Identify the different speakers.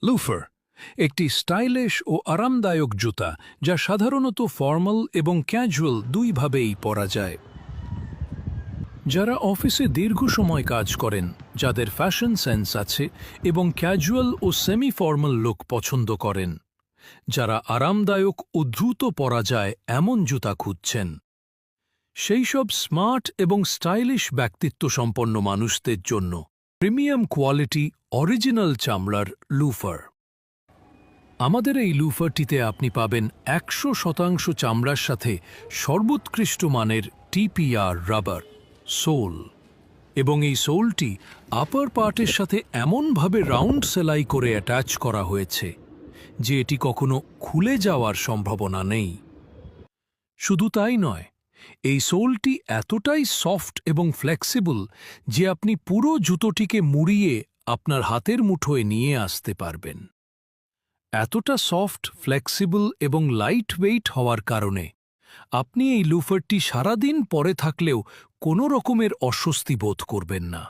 Speaker 1: Loafer একটি stylish ও আরামদায়ক জুতা যা সাধারণত ফর্মাল এবং ক্যাজুয়াল দুইভাবেই পরা যায়। যারা অফিসে দীর্ঘ সময় কাজ করেন, যাদের ফ্যাশন সেন্স আছে এবং ক্যাজুয়াল ও সেমি ফর্মাল লুক পছন্দ করেন, যারা আরামদায়ক ও দ্রুত পরা যায় এমন জুতা খুঁজছেন, সেই সব স্মার্ট এবং স্টাইলিশ ব্যক্তিত্বসম্পন্ন মানুষদের জন্য প্রিমিয়াম কোয়ালিটি অরিজিনাল চামড়ার লুফার। আমাদের এই লুফারটিতে আপনি পাবেন 100% চামড়ার সাথে সর্বোৎকৃষ্ট মানের টিপিআর রাবার সোল, এবং এই সোলটি আপার পার্টের সাথে এমনভাবে রাউন্ড সেলাই করে অ্যাটাচ করা হয়েছে যে এটি কখনো খুলে যাওয়ার সম্ভাবনা নেই। শুধু তাই নয়, এই সোলটি এতটাই সফট এবং ফ্লেক্সিবল যে আপনি পুরো জুতোটিকে মুড়িয়ে আপনার হাতের মুঠোয় নিয়ে আসতে পারবেন। এতটা সফট, ফ্লেক্সিবল এবং লাইট ওয়েট হওয়ার কারণে আপনি এই লুফারটি সারাদিন পরে থাকলেও কোনো রকমের অস্বস্তি বোধ করবেন না।